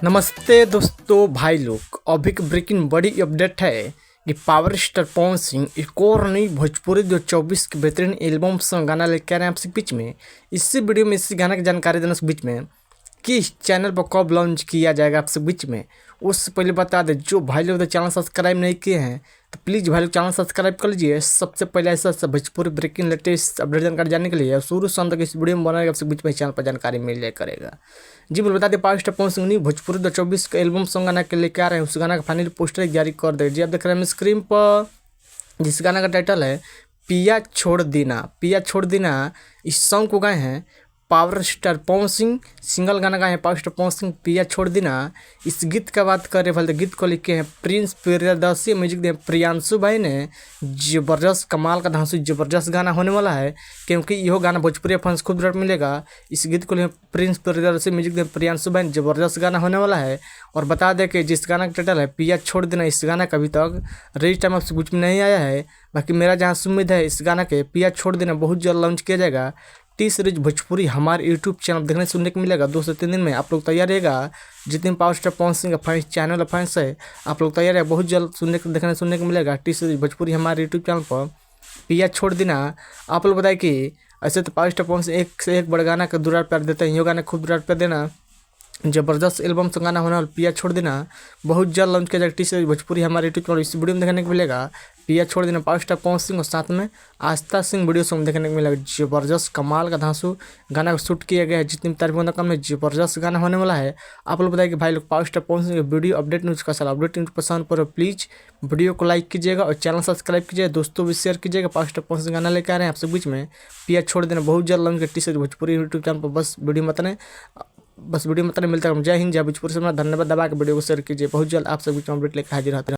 नमस्ते दोस्तों भाई लोग, अभी की ब्रेकिंग बड़ी अपडेट है कि पावर स्टार पवन सिंह एक और नई भोजपुरी 2024 की बेहतरीन एल्बम सॉन्ग गाना लेकर आ रहे हैं आपसे बीच में। इसी वीडियो में इसी गाने की जानकारी देने से बीच में कि इस चैनल पर कब लॉन्च किया जाएगा आपसे बीच में। उससे पहले बता दें, जो भाई लोग चैनल सब्सक्राइब नहीं किए हैं तो प्लीज़ भाई लोग चैनल सब्सक्राइब कर लीजिए। सबसे पहले ऐसा भोजपुरी ब्रेकिंग लेटेस्ट अपडेट जानकारी जानने के लिए शुरू से अंत तक इस वीडियो में बनाएगा आपसे बीच में चैनल पर जानकारी मिल जाए करेगा। जी बोल बता दें, पावर स्टार पवन सिंह ने भोजपुरी 2024 का एल्बम सॉन्ग गाना के लेकर आ रहे हैं। उस गाना का फाइनल पोस्टर जारी कर दे। जी आप देख रहे हैं स्क्रीन पर, जिस गाना का टाइटल है पिया छोड़ देना। पिया छोड़ देना इस सॉन्ग को गाए हैं power star Pawan Singh. Single गाना गाए हैं पावर स्टार पवन सिंह, पिया छोड़ देना। इस गीत का बात करें भले, गीत को लिखे हैं प्रिंस प्रियदर्शी, म्यूजिक दिए प्रियांशु भाई ने। जबरदस्त कमाल का धांसू जबरदस्त गाना होने वाला है, क्योंकि यह गाना भोजपुरी फैंस खूब रेट मिलेगा। इस गीत को लिखे प्रिंस प्रियदर्शी, म्यूजिक दिए प्रियांशु भाई ने। जबरदस्त गाना होने वाला है। और बता दें कि जिस गाना का टाइटल है पिया छोड़ देना, इस गाना का अभी तक रिलीज टाइम आपसे कुछ में नहीं आया है। बाकी मेरा जहाँ से उम्मीद है, इस गाना के पिया छोड़ देना बहुत जल्द लॉन्च किया जाएगा। टी सीरीज भोजपुरी हमारे यूट्यूब चैनल देखने सुनने को मिलेगा 2 से 3 दिन में। आप लोग तैयार रहेगा, जितने पावर स्टार पवन सिंह का फैंस चैनल फैंस है, आप लोग तैयार है, बहुत जल्द देखने सुनने को मिलेगा टी सीरीज भोजपुरी हमारे यूट्यूब चैनल पर पिया छोड़ देना। आप लोग बताए कि ऐसे तो पावर स्टार पवन सिंह एक से एक बड़ा गाना का दुलार प्यार देते हैं, ये गाना खूब दुलार प्यार देना। जबरदस्त एल्बम से गाना होने वाला पिया छोड़ देना बहुत जल्द लॉन्च किया जाएगा टी सीरीज भोजपुरी हमारे यूट्यूब चैनल। इस वीडियो में देखने को मिलेगा पिया छोड़ देना पावर स्टार पवन सिंह और साथ में आस्था सिंह वीडियो सॉन्ग देखने को मिलेगा। जबरदस्त कमाल का धांसू गाना को शूट किया गया है, जितनी तारीफ होना कम है, जबरदस्त गाना होने वाला है। आप लोग बताइए कि भाई लोग power star Pawan Singh video update news का सारा अपडेट न्यूज़ पसंद पर प्लीज़ वीडियो को लाइक कीजिएगा और चैनल सब्सक्राइब कीजिएगा, दोस्तों भी शेयर कीजिएगा। पावर स्टार पवन सिंह गाना लेकर आ रहे हैं आपसे बीच में पिया छोड़ देना बहुत जल्द लॉन्च किया T series Bhojpuri YouTube channel पर। बस वीडियो मिलता है। जय हिंद, जय भोजपुरी से धन्यवाद। दबा के वीडियो को शेयर कीजिए, बहुत जल्द आप सभी अपडेट लेकर हाजिर रहते हैं।